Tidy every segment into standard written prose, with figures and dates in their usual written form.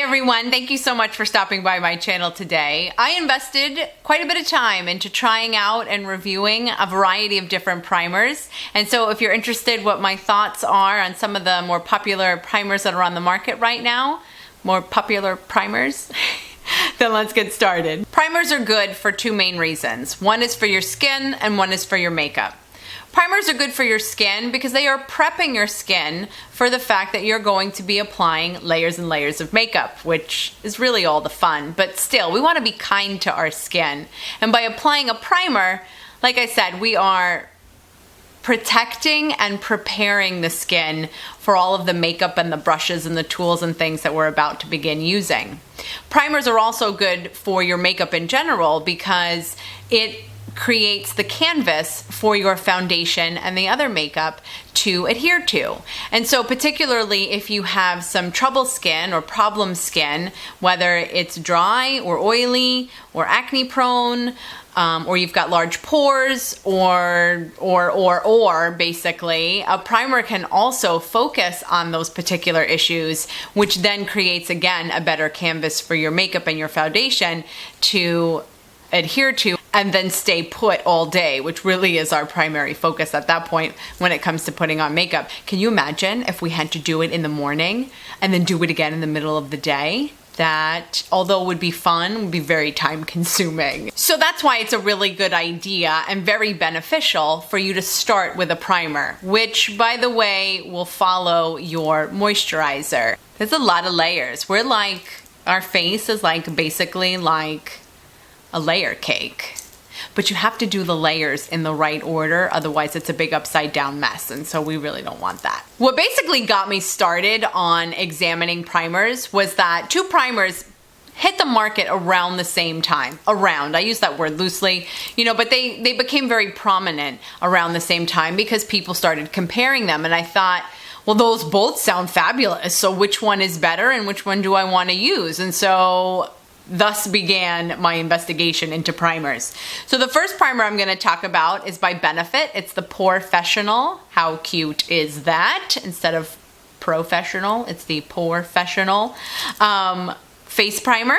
everyone, thank you so much for stopping by my channel today. I invested quite a bit of time into trying out and reviewing a variety of different primers. And so if you're interested what my thoughts are on some of the more popular primers that are on the market right now, more popular primers, then let's get started. Primers are good for two main reasons. One is for your skin and one is for your makeup. Primers are good for your skin because they are prepping your skin for the fact that you're going to be applying layers and layers of makeup, which is really all the fun. But still, we want to be kind to our skin. And by applying a primer, like I said, we are protecting and preparing the skin for all of the makeup and the brushes and the tools and things that we're about to begin using. Primers are also good for your makeup in general because it creates the canvas for your foundation and the other makeup to adhere to. And so particularly if you have some trouble skin or problem skin, whether it's dry or oily or acne prone, or you've got large pores, or basically, a primer can also focus on those particular issues, which then creates, again, a better canvas for your makeup and your foundation to adhere to and then stay put all day, which really is our primary focus at that point when it comes to putting on makeup. Can you imagine if we had to do it in the morning and then do it again in the middle of the day? That, although would be fun, would be very time consuming. So that's why it's a really good idea and very beneficial for you to start with a primer, which, by the way, will follow your moisturizer. There's a lot of layers. We're like, our face is like basically like a layer cake. But you have to do the layers in the right order, otherwise it's a big upside down mess, and so we really don't want that. What basically got me started on examining primers was that two primers hit the market around the same time. Around, I use that word loosely, but they became very prominent around the same time because people started comparing them, and I thought, well, those both sound fabulous, so which one is better and which one do I want to use? And so thus began my investigation into primers. So the first primer I'm going to talk about is by Benefit. It's the Porefessional. How cute is that? Instead of professional, it's the Porefessional face primer.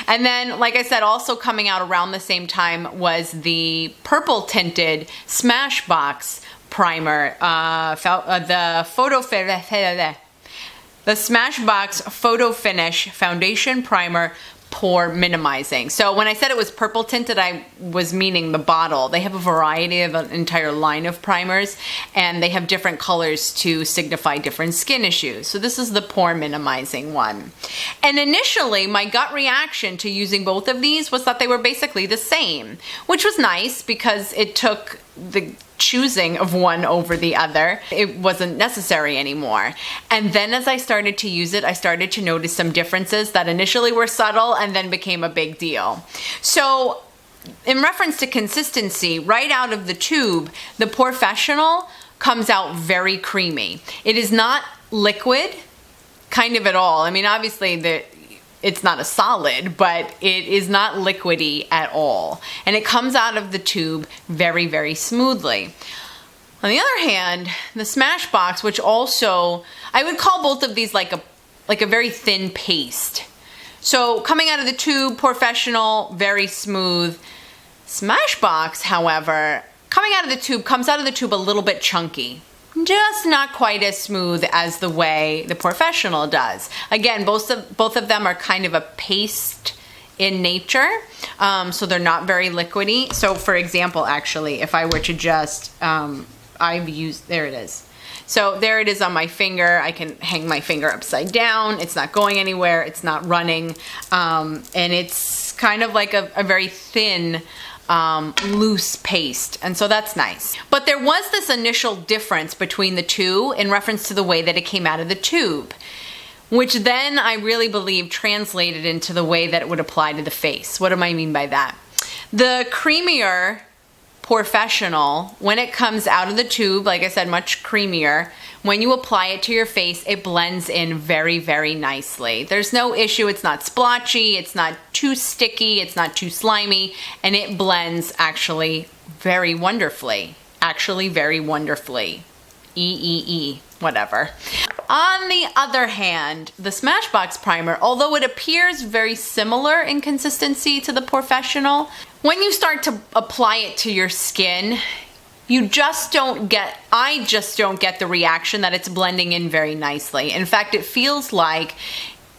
And then, like I said, also coming out around the same time was the purple tinted Smashbox primer, the Smashbox Photo Finish Foundation Primer Pore Minimizing. So when I said it was purple tinted, I was meaning the bottle. They have a variety of an entire line of primers, and they have different colors to signify different skin issues. So this is the pore minimizing one. And initially, my gut reaction to using both of these was that they were basically the same, which was nice because it took the choosing of one over the other. It wasn't necessary anymore. And then as I started to use it, I started to notice some differences that initially were subtle and then became a big deal. So in reference to consistency, right out of the tube, the Porefessional comes out very creamy. It is not liquid, kind of at all. I mean, obviously it's not a solid, but it is not liquidy at all. And it comes out of the tube very, very smoothly. On the other hand, the Smashbox, which also, I would call both of these like a very thin paste. So coming out of the tube, Porefessional, very smooth. Smashbox, however, coming out of the tube, comes out of the tube a little bit chunky. Just not quite as smooth as the way the Porefessional does. Again, both of them are kind of a paste in nature, so they're not very liquidy. So for example, actually, if I were to just, there it is. So there it is on my finger. I can hang my finger upside down. It's not going anywhere. It's not running. And it's kind of like a very thin, loose paste, and so that's nice. But there was this initial difference between the two in reference to the way that it came out of the tube, which then I really believe translated into the way that it would apply to the face. What do I mean by that? The creamier Porefessional, when it comes out of the tube, like I said, much creamier. When you apply it to your face, it blends in very, very nicely. There's no issue. It's not splotchy. It's not too sticky. It's not too slimy. And it blends actually very wonderfully. Whatever. On the other hand, the Smashbox primer, although it appears very similar in consistency to the Professional, when you start to apply it to your skin, I just don't get the reaction that it's blending in very nicely. In fact, it feels like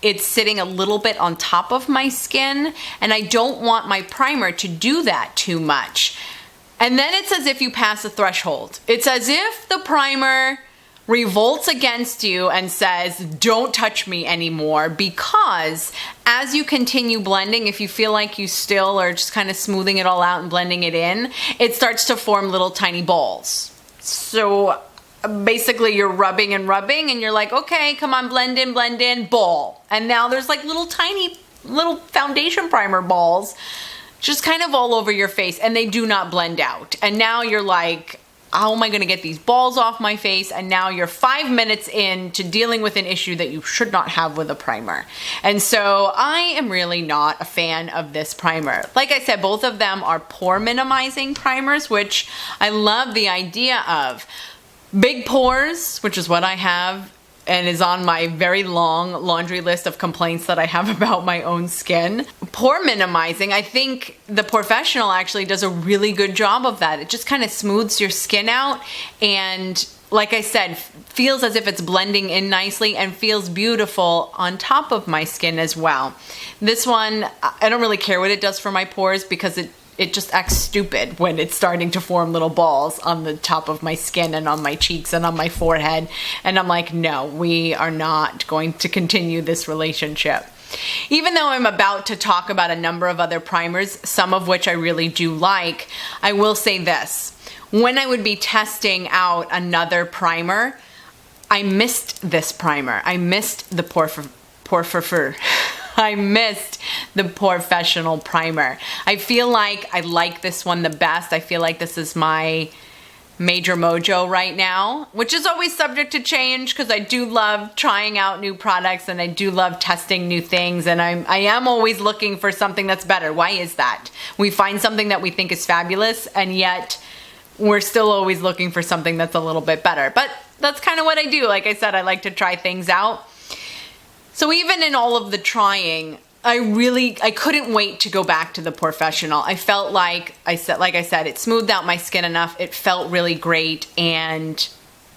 it's sitting a little bit on top of my skin, and I don't want my primer to do that too much. And then it's as if you pass a threshold. It's as if the primer revolts against you and says, don't touch me anymore, because as you continue blending, if you feel like you still are just kind of smoothing it all out and blending it in, it starts to form little tiny balls. So basically you're rubbing and rubbing and you're like, okay, come on, blend in, ball. And now there's like little tiny foundation primer balls just kind of all over your face, and they do not blend out. And now you're like, how am I gonna get these balls off my face? And now you're 5 minutes into dealing with an issue that you should not have with a primer. And so I am really not a fan of this primer. Like I said, both of them are pore minimizing primers, which I love the idea of. Big pores, which is what I have, and is on my very long laundry list of complaints that I have about my own skin. Pore minimizing, I think the Professional actually does a really good job of that. It just kind of smooths your skin out, and like I said, feels as if it's blending in nicely and feels beautiful on top of my skin as well. This one, I don't really care what it does for my pores, because it just acts stupid when it's starting to form little balls on the top of my skin and on my cheeks and on my forehead. And I'm like, no, we are not going to continue this relationship. Even though I'm about to talk about a number of other primers, some of which I really do like, I will say this. When I would be testing out another primer, I missed this primer. I missed the I missed the Professional primer. I feel like I like this one the best. I feel like this is my major mojo right now, which is always subject to change, because I do love trying out new products and I do love testing new things, and I am always looking for something that's better. Why is that? We find something that we think is fabulous, and yet we're still always looking for something that's a little bit better. But that's kind of what I do. Like I said, I like to try things out. So even in all of the trying, I couldn't wait to go back to the Professional. I felt like I said, it smoothed out my skin enough. It felt really great and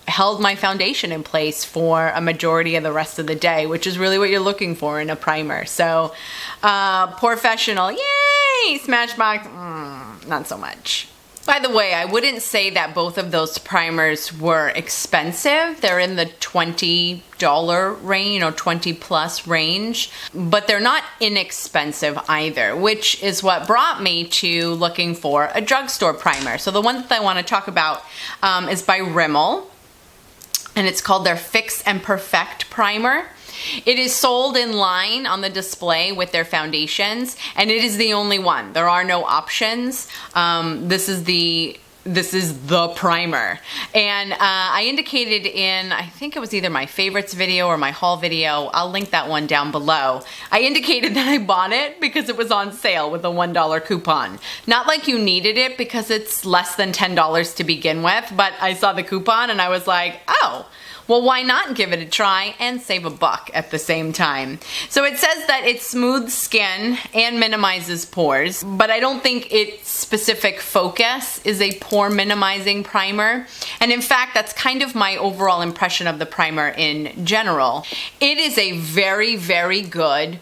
held my foundation in place for a majority of the rest of the day, which is really what you're looking for in a primer. So Professional, yay! Smashbox, not so much. By the way, I wouldn't say that both of those primers were expensive. They're in the $20 range, or 20 plus range, but they're not inexpensive either, which is what brought me to looking for a drugstore primer. So the one that I want to talk about is by Rimmel, and it's called their Fix and Perfect Primer. It is sold in line on the display with their foundations, and it is the only one. There are no options. This is the primer. And I indicated in, I think it was either my favorites video or my haul video, I'll link that one down below. I indicated that I bought it because it was on sale with a $1 coupon. Not like you needed it, because it's less than $10 to begin with, but I saw the coupon and I was like, oh, well, why not give it a try and save a buck at the same time? So it says that it smooths skin and minimizes pores, but I don't think its specific focus is a pore minimizing primer. And in fact, that's kind of my overall impression of the primer in general. It is a very, very good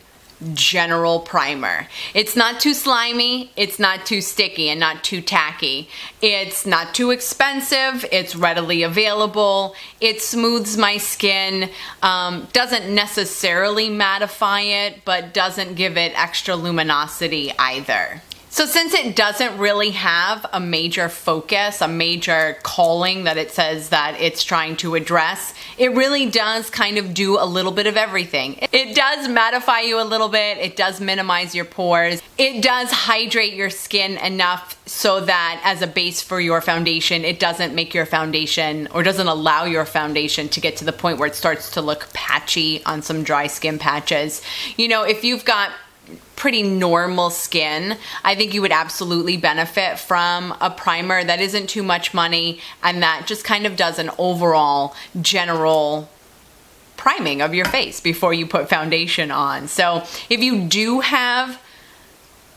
general primer. It's not too slimy, it's not too sticky and not too tacky. It's not too expensive, it's readily available, it smooths my skin, doesn't necessarily mattify it, but doesn't give it extra luminosity either. So since it doesn't really have a major focus, a major calling that it says that it's trying to address, it really does kind of do a little bit of everything. It does mattify you a little bit, it does minimize your pores, it does hydrate your skin enough so that as a base for your foundation, it doesn't make your foundation, or doesn't allow your foundation to get to the point where it starts to look patchy on some dry skin patches. You know, if you've got pretty normal skin, I think you would absolutely benefit from a primer that isn't too much money and that just kind of does an overall general priming of your face before you put foundation on. So if you do have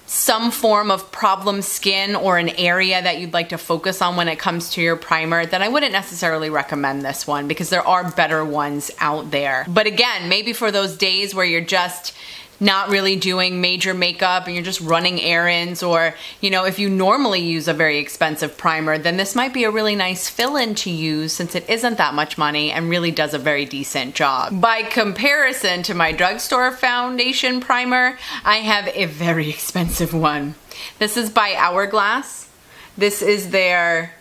some form of problem skin or an area that you'd like to focus on when it comes to your primer, then I wouldn't necessarily recommend this one because there are better ones out there. But again, maybe for those days where you're just not really doing major makeup and you're just running errands, or, you know, if you normally use a very expensive primer, then this might be a really nice fill-in to use since it isn't that much money and really does a very decent job. By comparison to my drugstore foundation primer, I have a very expensive one. This is by Hourglass. This is their,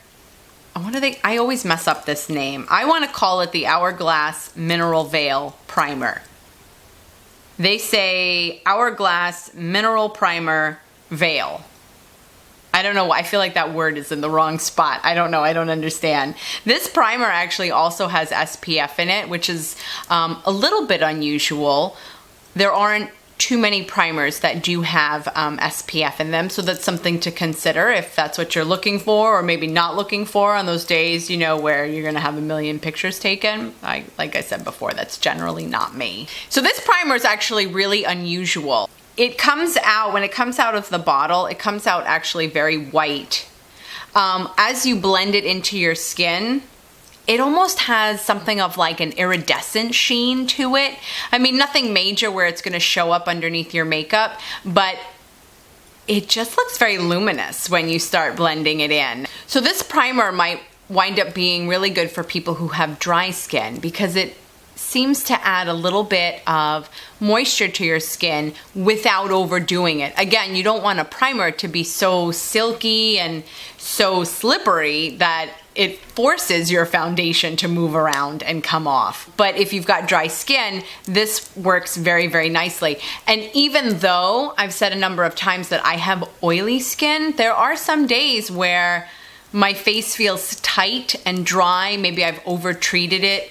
I always mess up this name. I want to call it the Hourglass Mineral Veil Primer. They say Hourglass Mineral Primer Veil. I don't know, I feel like that word is in the wrong spot. I don't know, I don't understand. This primer actually also has SPF in it, which is a little bit unusual. There aren't too many primers that do have SPF in them, so that's something to consider if that's what you're looking for, or maybe not looking for on those days, you know, where you're gonna have a million pictures taken. Like I said before, that's generally not me. So this primer is actually really unusual. It comes out, when it comes out of the bottle, it comes out actually very white. As you blend it into your skin, it almost has something of like an iridescent sheen to it. I mean, nothing major where it's gonna show up underneath your makeup, but it just looks very luminous when you start blending it in. So this primer might wind up being really good for people who have dry skin because it seems to add a little bit of moisture to your skin without overdoing it. Again, you don't want a primer to be so silky and so slippery that it forces your foundation to move around and come off. But if you've got dry skin, this works very, very nicely. And even though I've said a number of times that I have oily skin, there are some days where my face feels tight and dry. Maybe I've over-treated it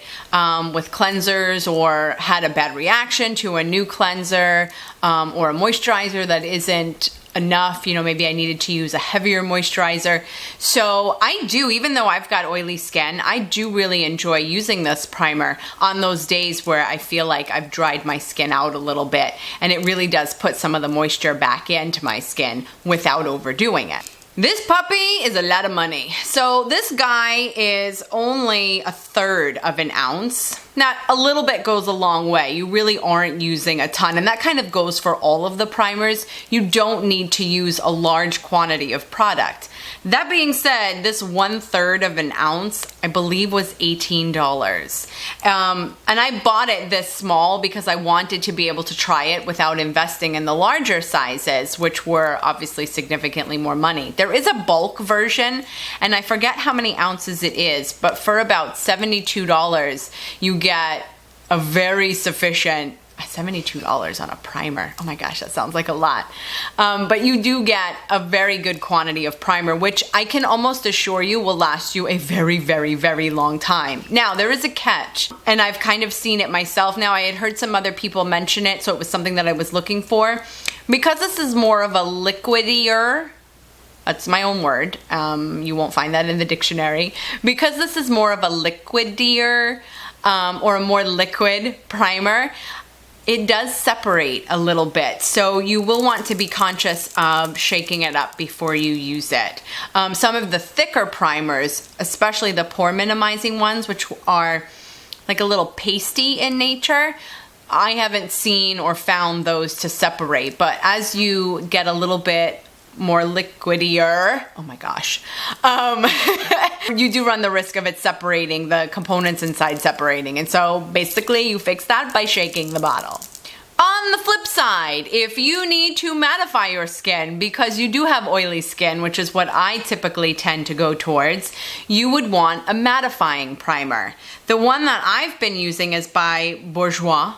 with cleansers or had a bad reaction to a new cleanser or a moisturizer that isn't enough. You know, maybe I needed to use a heavier moisturizer. So I do, even though I've got oily skin, I do really enjoy using this primer on those days where I feel like I've dried my skin out a little bit. And it really does put some of the moisture back into my skin without overdoing it. This puppy is a lot of money. So this guy is only 1/3 of an ounce. Now, a little bit goes a long way. You really aren't using a ton, and that kind of goes for all of the primers. You don't need to use a large quantity of product. That being said, this 1/3 of an ounce, I believe, was $18. And I bought it this small because I wanted to be able to try it without investing in the larger sizes, which were obviously significantly more money. There is a bulk version, and I forget how many ounces it is, but for about $72, you get a very sufficient $72 on a primer. Oh my gosh, that sounds like a lot. But you do get a very good quantity of primer, which I can almost assure you will last you a very, very, very long time. Now, there is a catch, and I've kind of seen it myself now. I had heard some other people mention it, so it was something that I was looking for. Because this is more of a liquidier, that's my own word, you won't find that in the dictionary. Because this is more of a liquidier or a more liquid primer, it does separate a little bit, so you will want to be conscious of shaking it up before you use it. Some of the thicker primers, especially the pore minimizing ones, which are like a little pasty in nature, I haven't seen or found those to separate, but as you get a little bit more liquidier, oh my gosh, you do run the risk of it separating, the components inside separating. And so basically you fix that by shaking the bottle. On the flip side, if you need to mattify your skin because you do have oily skin, which is what I typically tend to go towards, you would want a mattifying primer. The one that I've been using is by Bourjois,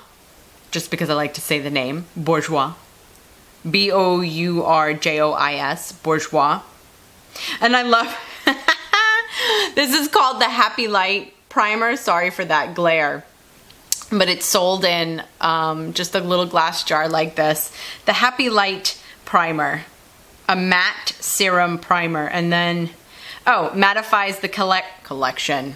just because I like to say the name, Bourjois. Bourjois, Bourjois. And I love, this is called the Happy Light Primer. Sorry for that glare. But it's sold in just a little glass jar like this. The Happy Light Primer. A matte serum primer. And then, oh, mattifies the collection.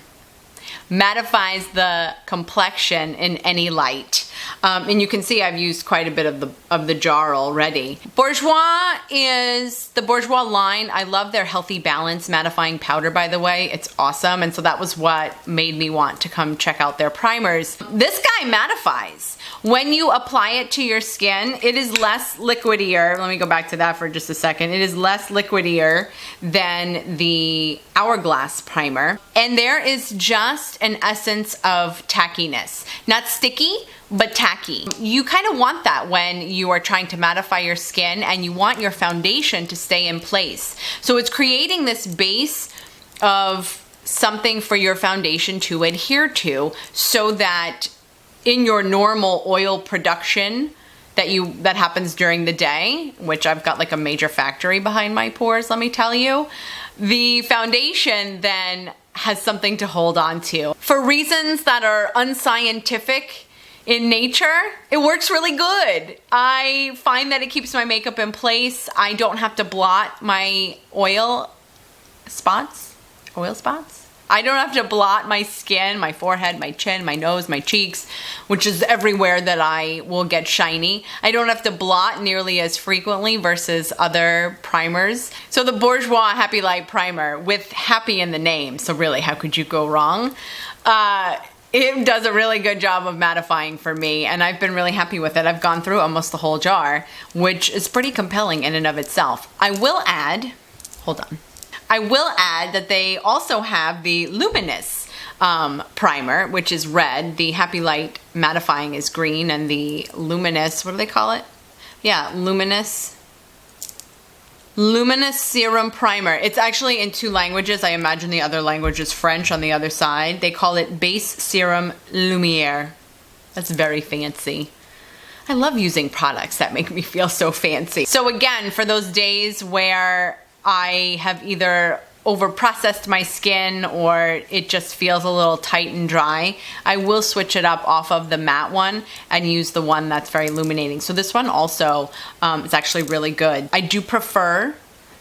mattifies the complexion in any light. And you can see I've used quite a bit of the jar already. Bourjois is the Bourjois line. I love their Healthy Balance mattifying powder, by the way. It's awesome. And so that was what made me want to come check out their primers. This guy mattifies. When you apply it to your skin, it is less liquidier. Let me go back to that for just a second. It is less liquidier than the Hourglass primer. And there is just an essence of tackiness. Not sticky, but tacky. You kind of want that when you are trying to mattify your skin and you want your foundation to stay in place. So it's creating this base of something for your foundation to adhere to, so that in your normal oil production that happens during the day, which I've got like a major factory behind my pores, let me tell you, the foundation then has something to hold on to. For reasons that are unscientific in nature, it works really good. I find that it keeps my makeup in place. I don't have to blot my oil spots. I don't have to blot my skin, my forehead, my chin, my nose, my cheeks, which is everywhere that I will get shiny. I don't have to blot nearly as frequently versus other primers. So the Bourjois Happy Light Primer, with happy in the name, so really how could you go wrong? It does a really good job of mattifying for me, and I've been really happy with it. I've gone through almost the whole jar, which is pretty compelling in and of itself. I will add that they also have the Luminous primer, which is red. The Happy Light Mattifying is green, and the Luminous, what do they call it? Yeah, Luminous Serum Primer. It's actually in 2 languages. I imagine the other language is French on the other side. They call it Base Serum Lumiere. That's very fancy. I love using products that make me feel so fancy. So again, for those days where I have either over-processed my skin or it just feels a little tight and dry, I will switch it up off of the matte one and use the one that's very illuminating. So this one also is actually really good. I do prefer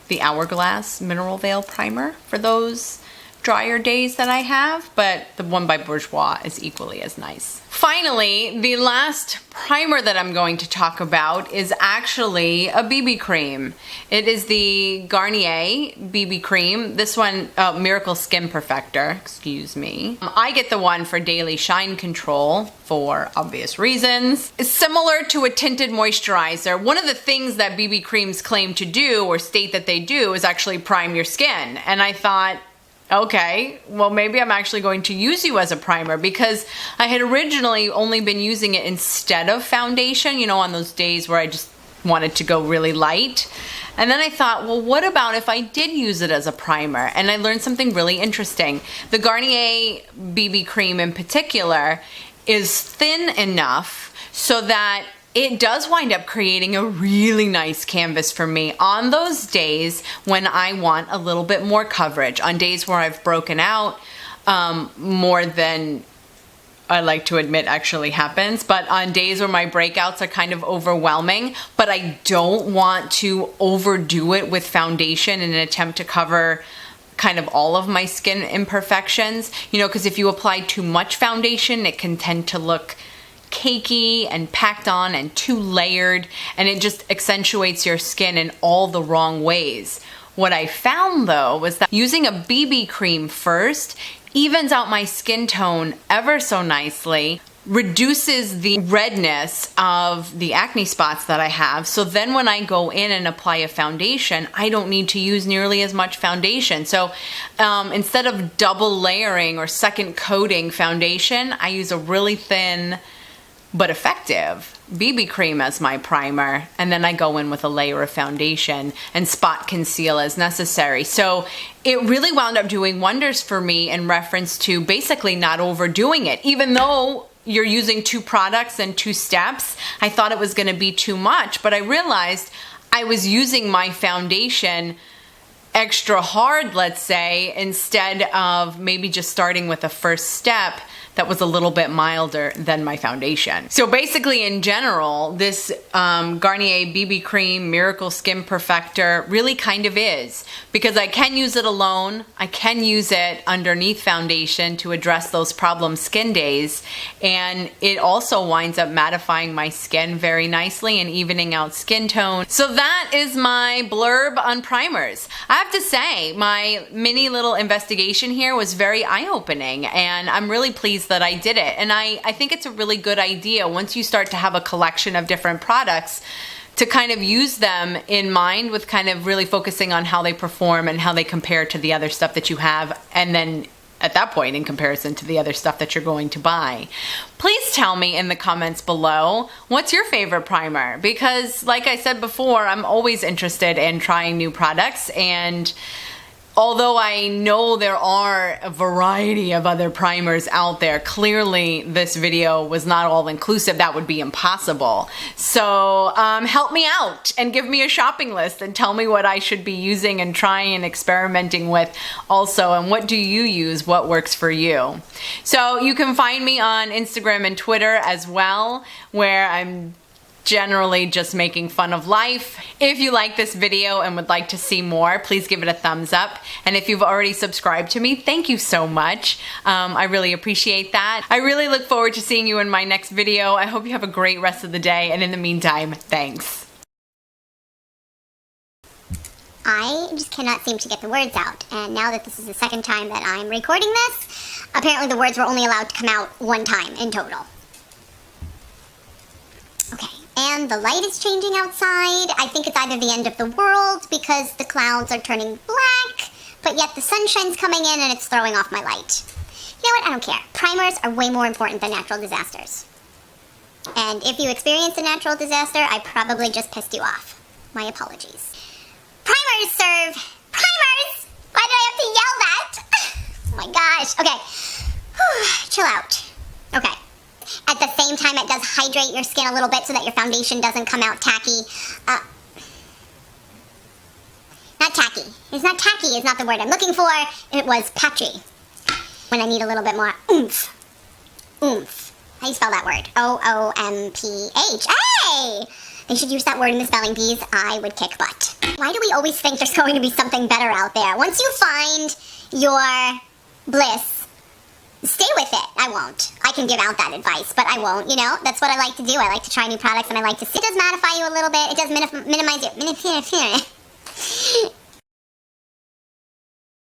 the Hourglass Mineral Veil Primer for those drier days that I have, but the one by Bourjois is equally as nice. Finally, the last primer that I'm going to talk about is actually a BB cream. It is the Garnier BB cream. This one, Miracle Skin Perfector, excuse me. I get the one for daily shine control for obvious reasons. It's similar to a tinted moisturizer. One of the things that BB creams claim to do, or state that they do, is actually prime your skin. And I thought, okay, well maybe I'm actually going to use you as a primer, because I had originally only been using it instead of foundation, you know, on those days where I just wanted to go really light. And then I thought, well, what about if I did use it as a primer? And I learned something really interesting. The Garnier BB cream in particular is thin enough so that it does wind up creating a really nice canvas for me on those days when I want a little bit more coverage, on days where I've broken out more than I like to admit actually happens, but on days where my breakouts are kind of overwhelming, but I don't want to overdo it with foundation in an attempt to cover kind of all of my skin imperfections, you know, because if you apply too much foundation, it can tend to look cakey and packed on and too layered, and it just accentuates your skin in all the wrong ways. What I found though was that using a BB cream first evens out my skin tone ever so nicely, reduces the redness of the acne spots that I have, so then when I go in and apply a foundation, I don't need to use nearly as much foundation. So instead of double layering or second coating foundation, I use a really thin but effective BB cream as my primer, and then I go in with a layer of foundation and spot conceal as necessary. So it really wound up doing wonders for me in reference to basically not overdoing it. Even though you're using 2 products and 2 steps, I thought it was going to be too much, but I realized I was using my foundation extra hard, let's say, instead of maybe just starting with a first step that was a little bit milder than my foundation. So basically, in general, this Garnier BB Cream Miracle Skin Perfector really kind of is, because I can use it alone, I can use it underneath foundation to address those problem skin days, and it also winds up mattifying my skin very nicely and evening out skin tone. So that is my blurb on primers. I have to say, my mini little investigation here was very eye-opening, and I'm really pleased that I did it. And I think it's a really good idea once you start to have a collection of different products to kind of use them in mind with kind of really focusing on how they perform and how they compare to the other stuff that you have, and then at that point in comparison to the other stuff that you're going to buy. Please tell me in the comments below, what's your favorite primer? Because like I said before, I'm always interested in trying new products, and although I know there are a variety of other primers out there, clearly this video was not all inclusive. That would be impossible. So help me out and give me a shopping list and tell me what I should be using and trying and experimenting with also, and what do you use, what works for you. So you can find me on Instagram and Twitter as well, where I'm generally just making fun of life. If you like this video and would like to see more, please give it a thumbs up. And if you've already subscribed to me, thank you so much. I really appreciate that. I really look forward to seeing you in my next video. I hope you have a great rest of the day, and in the meantime, thanks. I just cannot seem to get the words out, and now that this is the second time that I'm recording this, apparently the words were only allowed to come out one time in total. Okay. And the light is changing outside. I think it's either the end of the world because the clouds are turning black, but yet the sunshine's coming in and it's throwing off my light. You know what? I don't care. Primers are way more important than natural disasters. And if you experience a natural disaster, I probably just pissed you off. My apologies. Primers serve... Primers! Why did I have to yell that? Oh my gosh. Okay. Whew, chill out. Okay. At the same time, it does hydrate your skin a little bit so that your foundation doesn't come out tacky. Not tacky. It's not tacky is not the word I'm looking for. It was patchy. When I need a little bit more oomph. Oomph. How do you spell that word? O-O-M-P-H. Hey! They should use that word in the spelling bees. I would kick butt. Why do we always think there's going to be something better out there? Once you find your bliss, stay with it. I won't. I can give out that advice, but I won't, you know? That's what I like to do. I like to try new products, and I like to see. It does mattify you a little bit. It does minimize it.